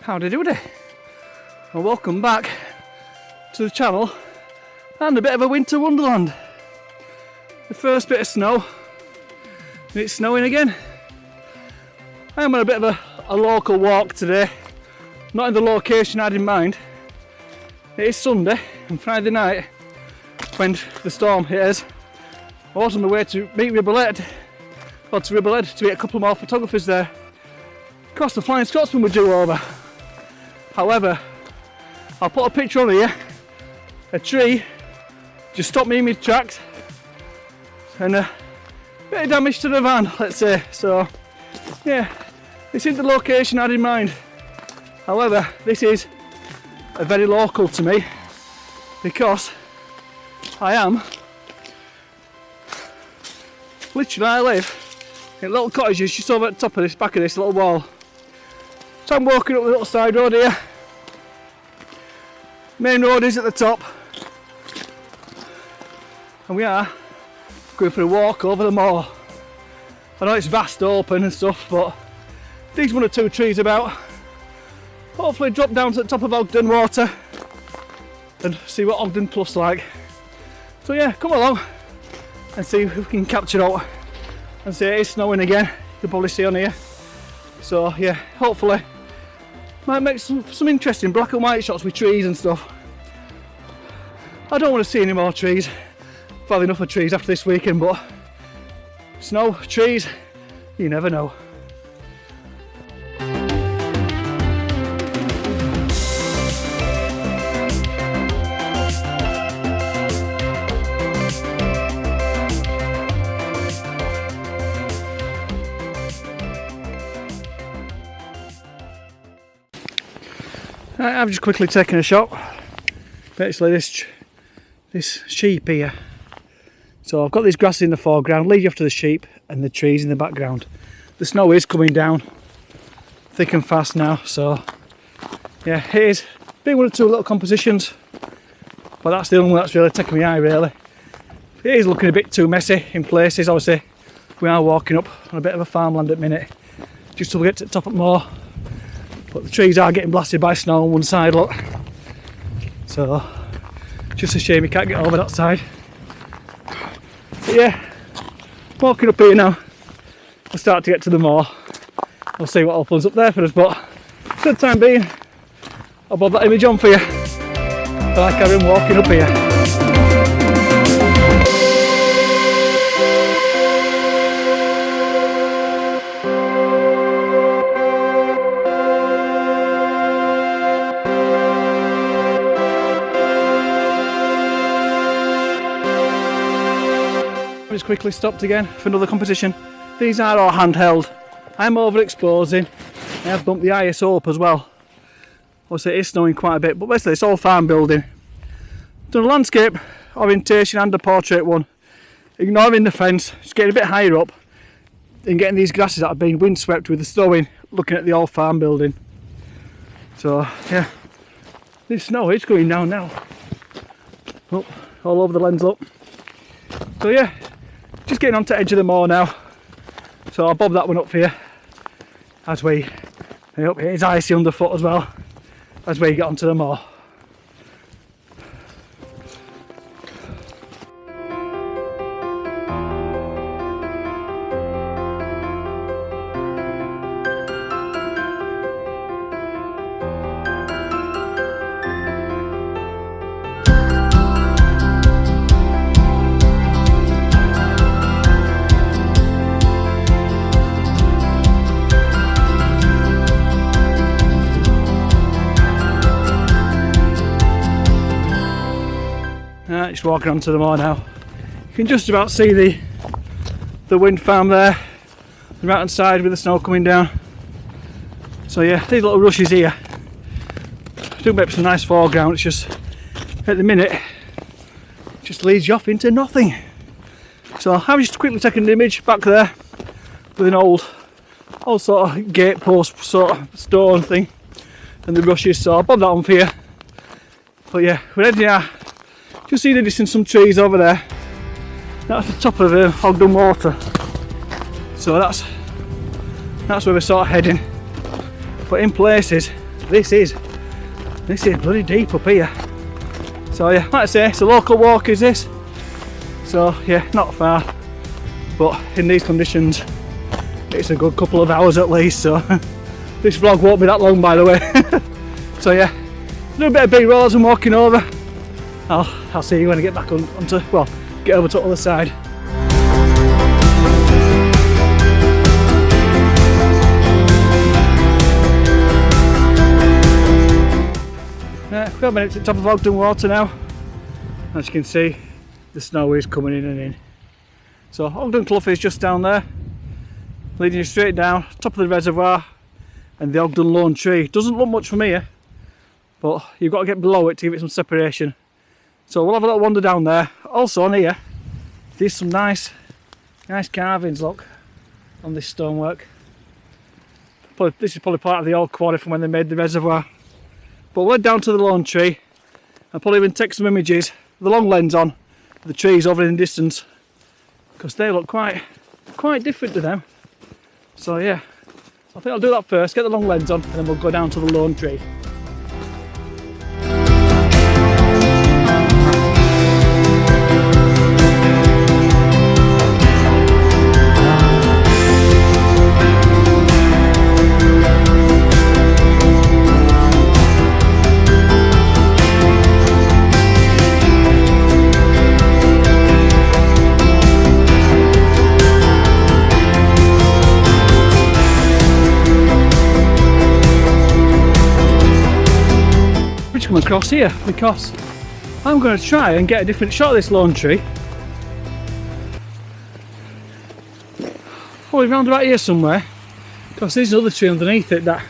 Howdy Doody, and welcome back to the channel and a bit of a winter wonderland. The first bit of snow, and it's snowing again. I am on a bit of a local walk today, not in the location I had in mind. It is Sunday and Friday night when the storm hit us. I was on my way to meet Ribboled, or to Ribboled to meet a couple more photographers there. Of course the Flying Scotsman were due over. However, I'll put a picture on here. A tree just stopped me in my tracks, and a bit of damage to the van, let's say. So, yeah, this isn't the location I had in mind. However, this is a very local to me because I live in little cottages just over at the top of this, back of this little wall. So I'm walking up the little side road here. Main road is at the top, and we are going for a walk over the moor. I know it's vast open and stuff, but these one or two trees about. Hopefully drop down to the top of Ogden Water and see what Ogden Plus like. So yeah, come along and see if we can capture out and see it is snowing again. You can probably see on here. So yeah, hopefully might make some interesting black and white shots with trees and stuff. I don't want to see any more trees. I've had enough of trees after this weekend, but snow, trees, you never know. I've just quickly taken a shot. Basically this sheep here. So I've got these grasses in the foreground, lead you off to the sheep, and the trees in the background. The snow is coming down thick and fast now, so yeah, it is. Been one or two little compositions, but that's the only one that's really taken my eye really. It is looking a bit too messy in places. Obviously we are walking up on a bit of a farmland at the minute, just till we get to the top of Moor. But the trees are getting blasted by snow on one side, look. So, just a shame you can't get over that side. But yeah, walking up here now. We'll start to get to the moor. We'll see what opens up there for us, but for the time being, I'll bob that image on for you. But I carry on walking up here. Just quickly stopped again for another competition. These are all handheld. I'm overexposing. I have bumped the ISO up as well. Obviously it is snowing quite a bit, but basically it's all farm building. Done a landscape orientation and a portrait one. Ignoring the fence, just getting a bit higher up and getting these grasses that have been windswept with the snowing, looking at the old farm building. So yeah, this snow is going down now. Oh, all over the lens, look. So yeah, just getting onto the edge of the moor now. So I'll bob that one up for you as we, it is icy underfoot as well, as we get onto the moor. Just walking onto the moor now. You can just about see the wind farm there, the right hand side with the snow coming down. So yeah, these little rushes here do make some nice foreground. It's just at the minute it just leads you off into nothing. So I'm just quickly taking an image back there with an old sort of gate post sort of stone thing and the rushes, so I'll bob that on for you. But yeah, we're heading out. Just see the distance, some trees over there. That's the top of Ogden Water. So that's where we're sort of heading. But in places this is bloody deep up here. So yeah, like I say, it's a local walk is this. So yeah, not far, but in these conditions it's a good couple of hours at least, so this vlog won't be that long, by the way. So yeah, do a bit of B-roll as I'm walking over. I'll see you when I get back onto, well, get over to the other side. We've got a minute to the top of Ogden Water now. As you can see, the snow is coming in and in. So Ogden Clough is just down there, leading you straight down, top of the reservoir, and the Ogden Lone Tree. Doesn't look much from here, but you've got to get below it to give it some separation. So we'll have a little wander down there. Also on here, there's some nice carvings, look, on this stonework. This is probably part of the old quarry from when they made the reservoir. But we'll head down to the Lone Tree and probably even take some images with the long lens on the trees over in the distance, because they look quite different to them. So yeah, I think I'll do that first, get the long lens on, and then we'll go down to the Lone Tree. Come across here because I'm going to try and get a different shot of this lone tree. Probably round about here somewhere, because there's another tree underneath it, that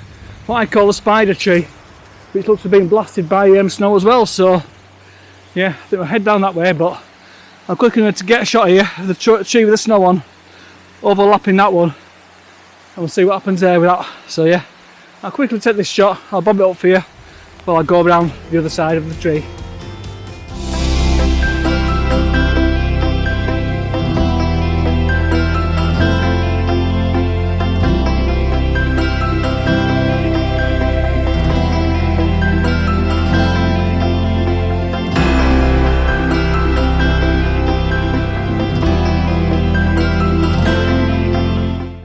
what I call a spider tree, which looks to be being blasted by snow as well. So yeah, I think we'll head down that way, but I'm quickly going to get a shot here of the tree with the snow on, overlapping that one, and we'll see what happens there with that. So yeah, I'll quickly take this shot, I'll bob it up for you while I go around the other side of the tree.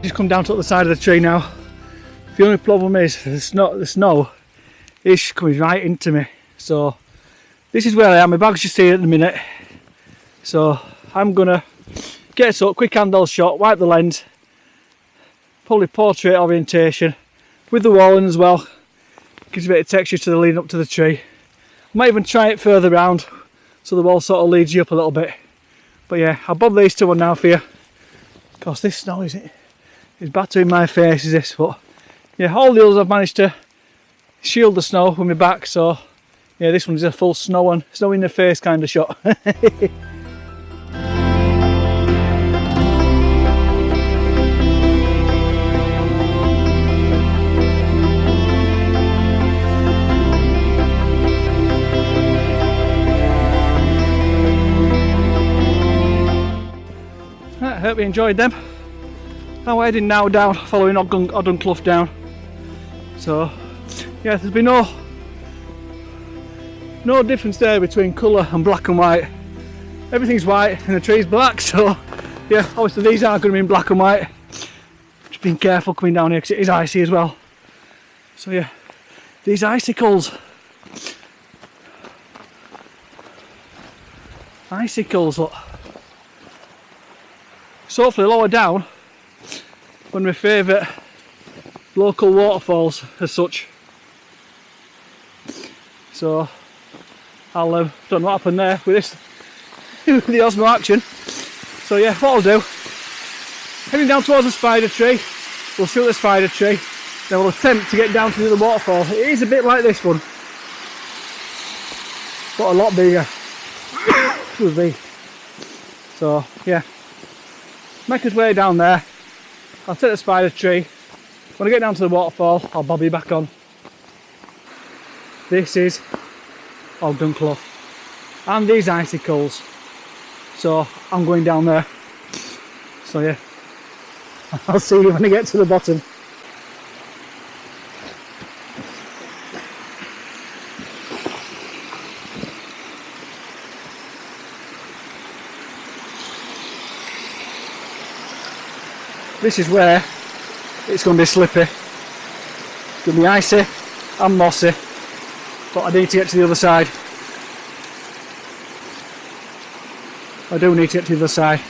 Just come down to the side of the tree now. The only problem is the snow is coming right into me. So this is where I am. My bag's just here at the minute. So I'm gonna get it up, quick handle shot, wipe the lens, probably portrait orientation with the wall in as well. Gives a bit of texture to the lead up to the tree. I might even try it further round so the wall sort of leads you up a little bit. But yeah, I'll bob these two on now for you, because this snow is battering my face, is this. But yeah, all the others I've managed to shield the snow with my back, so yeah, this one's a full snow in the face kind of shot. Right, I hope you enjoyed them. I'm heading now down, following Ogden Clough down. So yeah, there's been no difference there between colour and black and white. Everything's white and the tree's black, so yeah, obviously these are going to be in black and white. Just being careful coming down here because it is icy as well. So yeah, these icicles. Look. So hopefully lower down, one of my favourite local waterfalls as such. So I'll don't know what happened there with this with the Osmo action. So yeah, what I'll do, heading down towards the spider tree, we'll shoot the spider tree, then we'll attempt to get down to the other waterfall. It is a bit like this one, but a lot bigger. Excuse me. So yeah, make his way down there. I'll take the spider tree. When I get down to the waterfall, I'll bob you back on. This is Ogden Clough and these icicles. So I'm going down there. So yeah, I'll see you when I get to the bottom. This is where it's going to be slippy. It's going to be icy and mossy, but I need to get to the other side. I do need to get to the other side.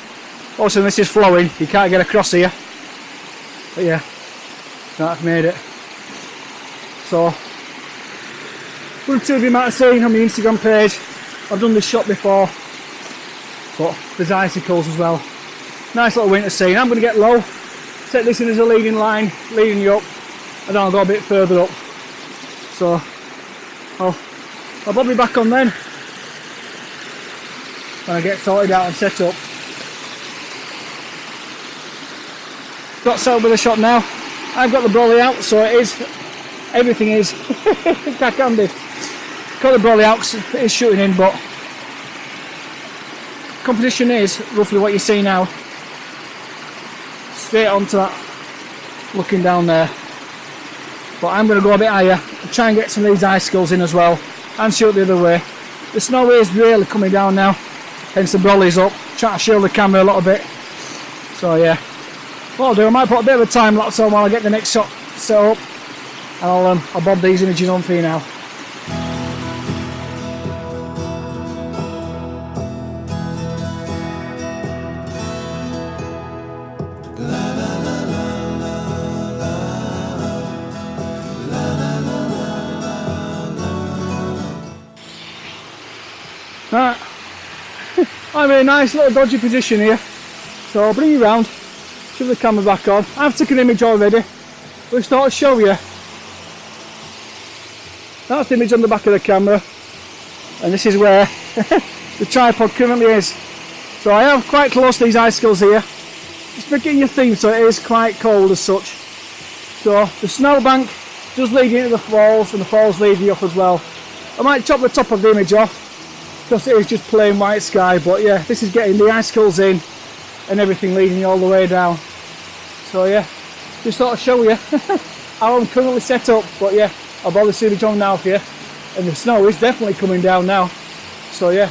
Also, this is flowing, you can't get across here. But yeah, I've made it. So, one or two of you might have seen on my Instagram page, I've done this shot before, but there's icicles as well. Nice little winter scene. I'm going to get low, take this in as a leading line, leading you up, and then I'll go a bit further up. So, I'll probably be back on then, when I get sorted out and set up. Got set up with a shot now. I've got the brolly out, so it is, everything is back handy. Got the brolly out, it is shooting in, but competition is roughly what you see now. Straight onto that, looking down there. But I'm going to go a bit higher and try and get some of these icicles in as well, and shoot the other way. The snow is really coming down now, hence the brolly's up. Trying to shield the camera a little bit. So yeah. What I'll do, I might put a bit of a time lapse on while I get the next shot set up, and I'll bob these images on for you now. Right, I'm in a nice little dodgy position here, so I'll bring you round. Shove the camera back on. I've taken an image already. We'll start to show you. That's the image on the back of the camera, and this is where the tripod currently is. So I am quite close to these icicles here. Just forgetting your theme, so it is quite cold as such. So the snowbank does lead you into the falls, and the falls lead you up as well. I might chop the top of the image off because it is just plain white sky, but yeah, this is getting the icicles in and everything leading you all the way down. So yeah, just thought I'd show you how I'm currently set up, but yeah, I'll bother the image on now for you. And the snow is definitely coming down now. So yeah,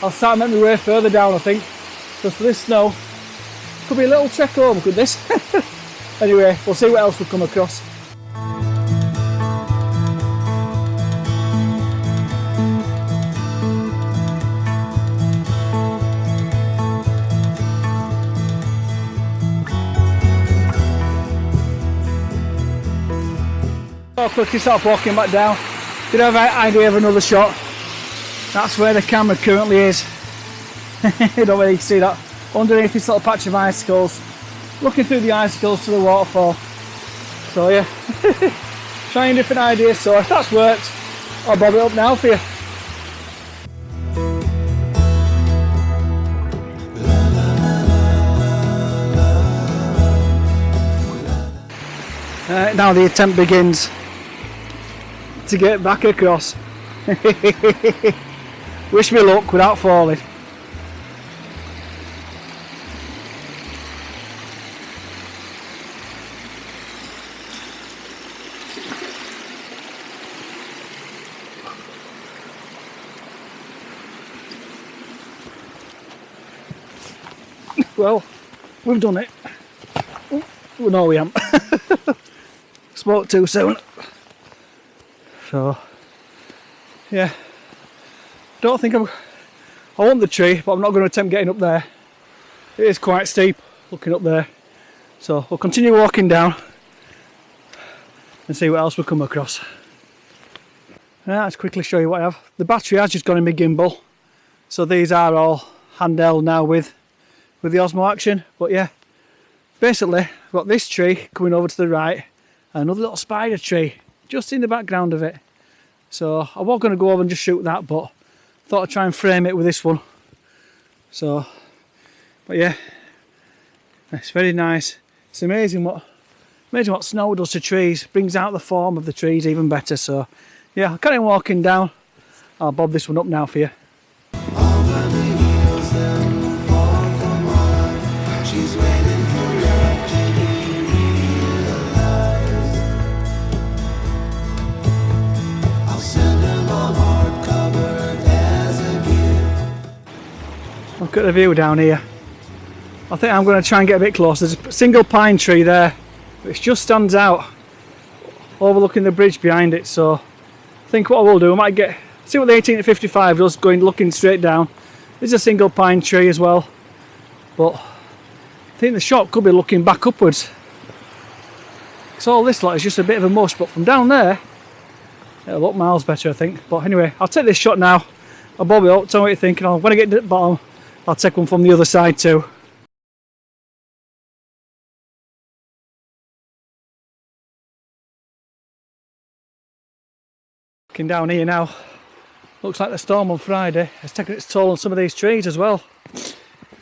I'll start making my way further down, I think, because for this snow, could be a little trek home, could this? Anyway, we'll see what else we come across. I'll quickly start walking back down. Did have an idea of another shot. That's where the camera currently is. You don't really see that. Underneath this little patch of icicles. Looking through the icicles to the waterfall. So yeah, trying different ideas. So if that's worked, I'll bob it up now for you. Now the attempt begins to get back across. Wish me luck without falling. Well, we've done it. Oh, no, we haven't. Spoke too soon. So yeah, don't think I want the tree, but I'm not going to attempt getting up there. It is quite steep looking up there, so we'll continue walking down and see what else we come across. Let's quickly show you what I have. The battery has just gone in my gimbal, so these are all handheld now with the Osmo Action. But yeah, basically I've got this tree coming over to the right, and another little spider tree just in the background of it. So I was going to go over and just shoot that, but thought I'd try and frame it with this one. So, but yeah, it's very nice. It's amazing what snow does to trees. Brings out the form of the trees even better. So yeah, I'll carry on walking down. I'll bob this one up now for you. Look at the view down here. I think I'm going to try and get a bit closer. There's a single pine tree there, which just stands out, overlooking the bridge behind it. So I think what I will do, I might see what the 18-55 does, looking straight down. There's a single pine tree as well, but I think the shot could be looking back upwards. So all this lot is just a bit of a mush, but from down there, it'll look miles better, I think. But anyway, I'll take this shot now. I'll bob it up, tell me what you think, and when I get to the bottom, I'll take one from the other side too. Looking down here now, looks like the storm on Friday has taken its toll on some of these trees as well.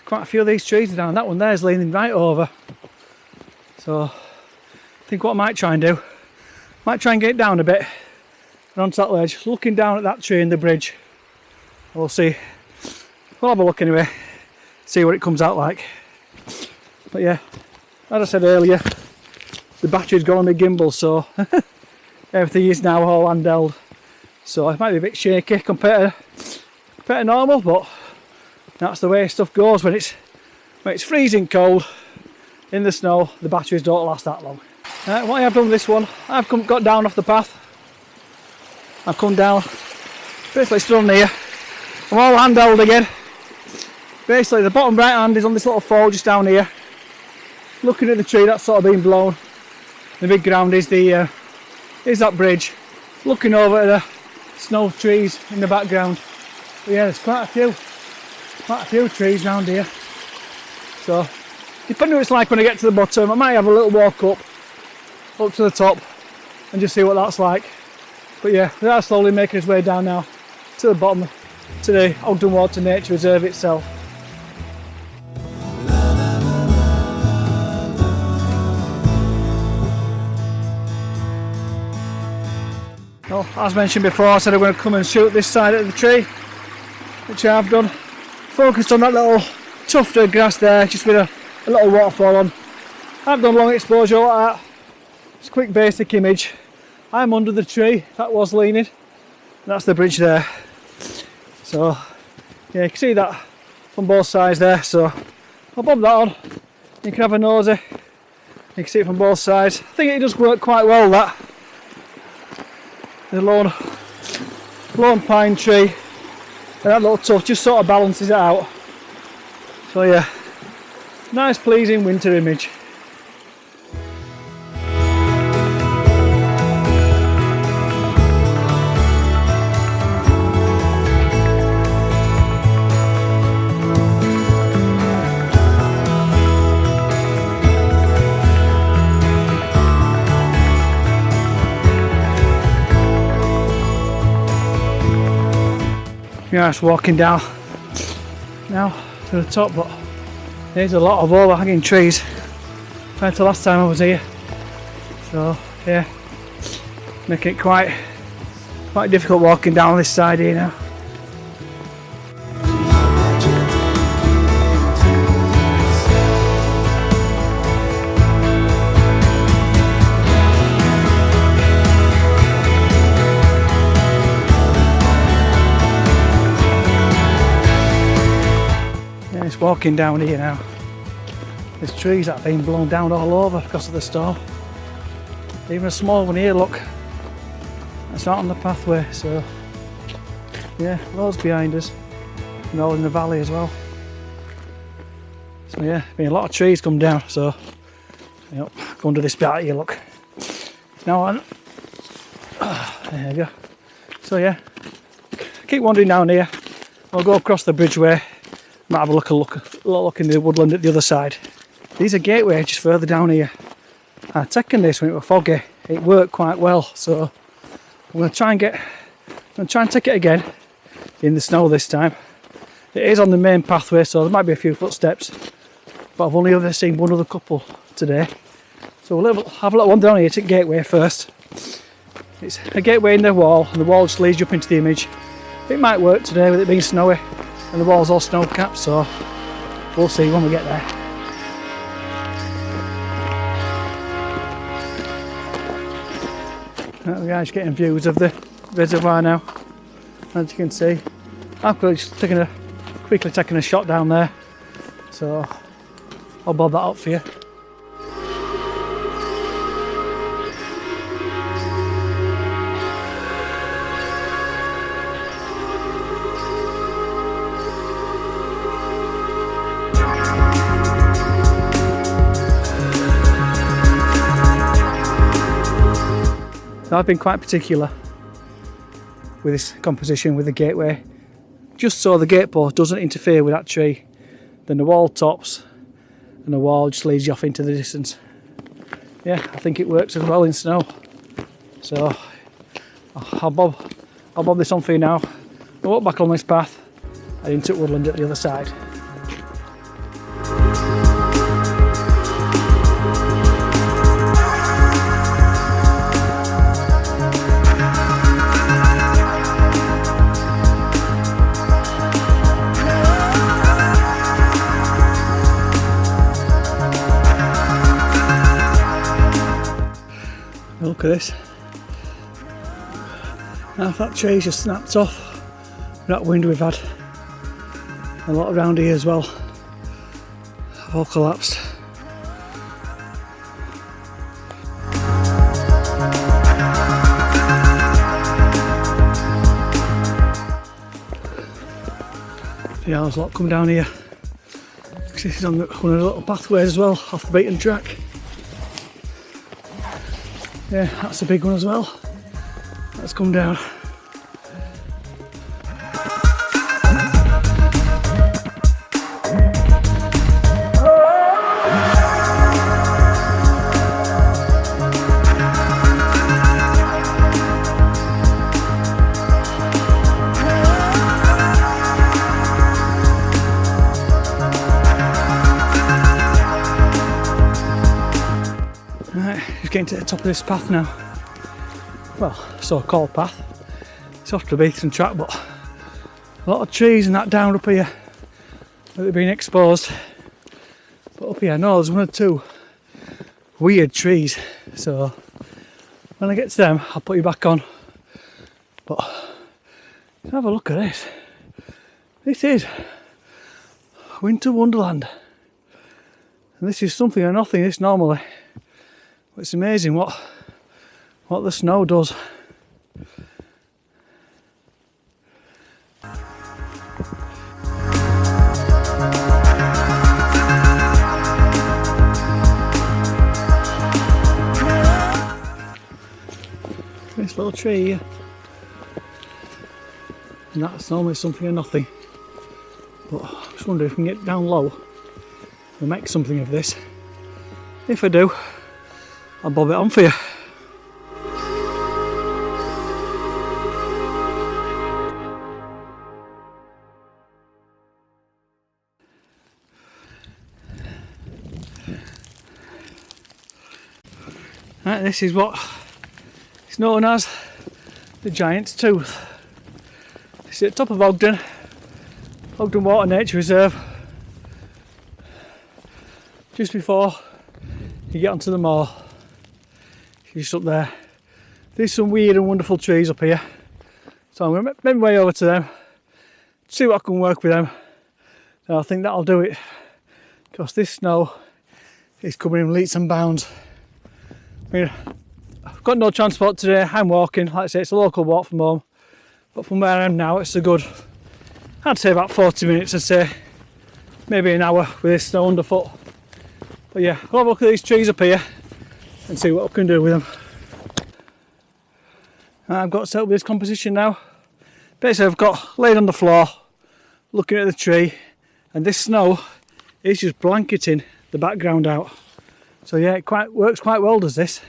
Quite a few of these trees are down. That one there is leaning right over. So I think what I might try and do, might try and get down a bit and onto that ledge, looking down at that tree in the bridge. We'll see. We'll have a look anyway, see what it comes out like. But yeah, as I said earlier, the battery's gone on my gimbal, so everything is now all handheld. So it might be a bit shaky compared to normal, but that's the way stuff goes when it's freezing cold in the snow. The batteries don't last that long. What I have done with this one, I've got down off the path. I've come down, basically stood on here. I'm all handheld again. Basically the bottom right hand is on this little fall just down here, looking at the tree that's sort of been blown. The big ground is that bridge, looking over at the snow trees in the background. But yeah, there's quite a few trees around here. So depending on what it's like when I get to the bottom, I might have a little walk up to the top and just see what that's like. But yeah, we are slowly making his way down now to the bottom, to the Ogden Water Nature Reserve itself. Well, as mentioned before, I said I'm going to come and shoot this side of the tree, which I have done. Focused on that little tuft of grass there, just with a little waterfall on. I've done long exposure like that. It's a quick basic image. I'm under the tree that was leaning. That's the bridge there. So yeah, you can see that from both sides there. So I'll bob that on. You can have a nosy. You can see it from both sides. I think it does work quite well, that. The lone pine tree and that little tuft just sort of balances it out. So yeah, nice pleasing winter image. Yeah, it's walking down now to the top, but there's a lot of overhanging trees compared to last time I was here. So yeah, making it quite difficult walking down this side here now. It's walking down here now. There's trees that have been blown down all over because of the storm. Even a small one here, look. It's not on the pathway, so yeah, loads behind us and all in the valley as well. So yeah, been a lot of trees come down, so yep, go under this bit out here, look. Now on. There you go. So yeah, keep wandering down here. We'll go across the bridgeway. Might have a look in the woodland at the other side. There's a gateway just further down here. I've taken this when it was foggy. It worked quite well, so I'm going to try and take it again in the snow this time. It is on the main pathway, so there might be a few footsteps, but I've only ever seen one other couple today. So we'll have a little wander down here to the gateway first. It's a gateway in the wall, and the wall just leads you up into the image. It might work today with it being snowy. And the wall's all snow capped, so we'll see when we get there. Right, the guy's getting views of the reservoir now, as you can see. I'm just quickly taking a shot down there. So I'll bob that up for you. So I've been quite particular with this composition with the gateway, just so the gate post doesn't interfere with that tree. Then the wall tops and the wall just leads you off into the distance. Yeah, I think it works as well in snow. So I'll bob this on for you now. I'll walk back on this path and into woodland at the other side. Look at this. Now if that tree's just snapped off with that wind we've had, a lot around here as well have all collapsed. Yeah, there's a lot come down here. This is on one of the little pathways as well, off the beaten track. Yeah, that's a big one as well. That's come down. Getting to the top of this path now. Well, so-called path. It's off to a beaten track, but a lot of trees and that down up here that have been exposed. But up here, no, there's one or two weird trees. So when I get to them, I'll put you back on. But have a look at this. This is Winter Wonderland, and this is something or nothing. This normally. It's amazing what the snow does. This little tree here, and that's normally something or nothing. But I just wonder if we can get down low and make something of this. If I do, I'll bob it on for you. Right, this is what is known as the Giant's Tooth. It's at the top of Ogden Water Nature Reserve, just before you get onto the Moor. Just up there. There's some weird and wonderful trees up here, so I'm going to make my way over to them, see what I can work with them. So I think that'll do it, because this snow is coming in leaps and bounds. I mean, I've got no transport today, I'm walking. Like I say, it's a local walk from home, but from where I am now, it's a good, I'd say about 40 minutes, I'd say maybe an hour with this snow underfoot. But yeah, I'll have a look at these trees up here and see what I can do with them. I've got set up with this composition now. Basically I've got laid on the floor looking at the tree, and this snow is just blanketing the background out. So yeah, it works quite well, does this.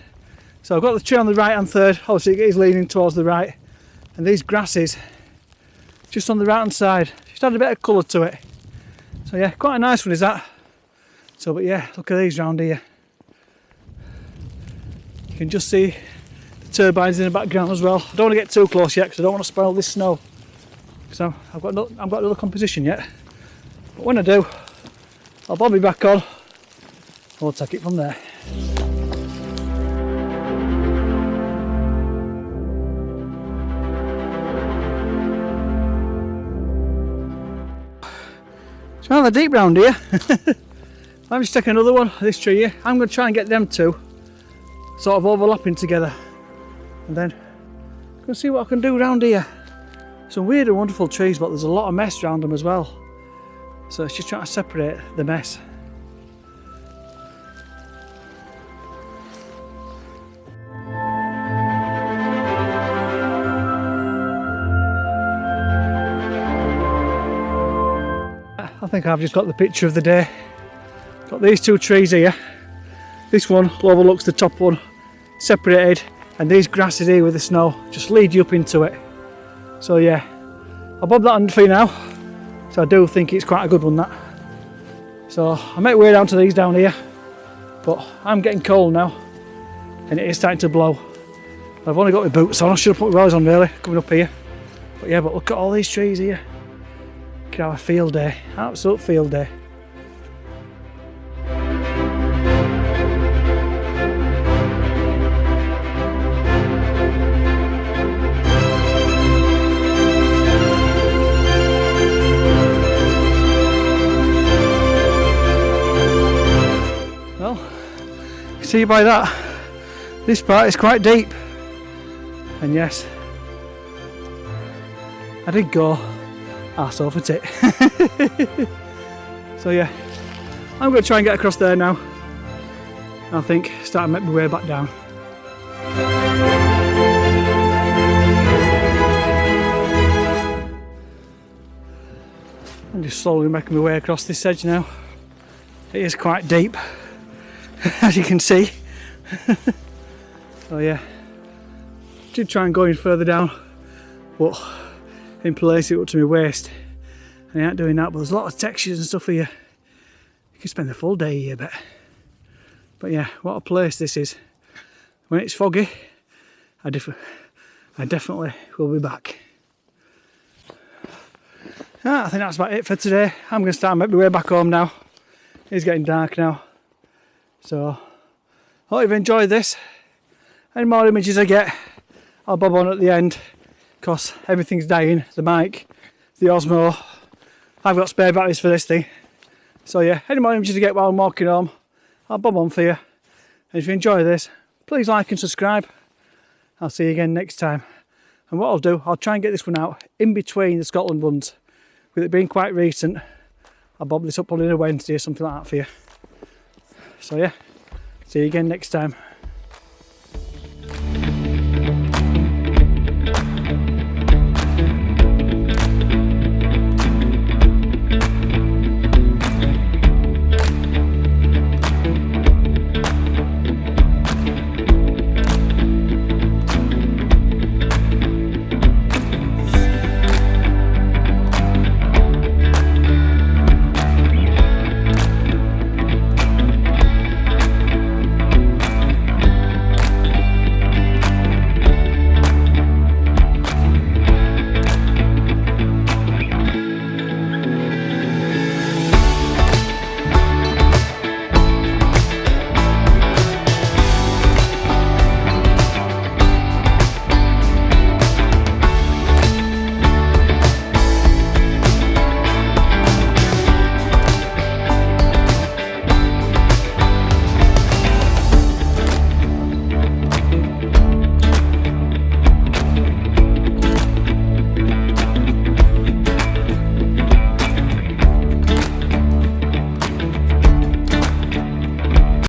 So I've got the tree on the right hand third, obviously it is leaning towards the right, and these grasses just on the right hand side, just add a bit of colour to it. So yeah, quite a nice one is that. So but yeah, look at these round here. You can just see the turbines in the background as well. I don't want to get too close yet because I don't want to spoil this snow. So I've got another composition yet. But when I do, I'll bob me back on and we'll take it from there. It's rather deep round here. I'm just taking another one, this tree here. I'm going to try and get them two sort of overlapping together, and then I'm going to see what I can do around here. Some weird and wonderful trees, but there's a lot of mess around them as well. So it's just trying to separate the mess. I think I've just got the picture of the day. Got these two trees here. This one overlooks the top one, separated, and these grasses here with the snow just lead you up into it. So yeah, I'll bob that on for you now. So I do think it's quite a good one, that. So I make way down to these down here, but I'm getting cold now, and it is starting to blow. I've only got my boots on. I should have put my gloves on really coming up here. But yeah, but look at all these trees here. Could have a field day, absolute field day. Well, you see by that, this part is quite deep. And yes, I did go arse over tit. So yeah, I'm going to try and get across there now. I think start to make my way back down. I'm just slowly making my way across this edge now. It is quite deep, as you can see. So yeah, did try and go in further down, but in place it up to my waist, and I ain't doing that. But there's a lot of textures and stuff here. You can spend the full day here, but yeah, what a place this is. When it's foggy, I definitely will be back. I think that's about it for today. I'm going to start making my way back home now. It's getting dark now, so hope you've enjoyed this. Any more images I get, I'll bob on at the end, because everything's dying. The mic, the Osmo, I've got spare batteries for this thing. So yeah, any more images I get while I'm walking home, I'll bob on for you. And if you enjoy this, please like and subscribe. I'll see you again next time. And what I'll do, I'll try and get this one out in between the Scotland ones. With it being quite recent, I'll bob this up on a Wednesday or something like that for you. So yeah, see you again next time.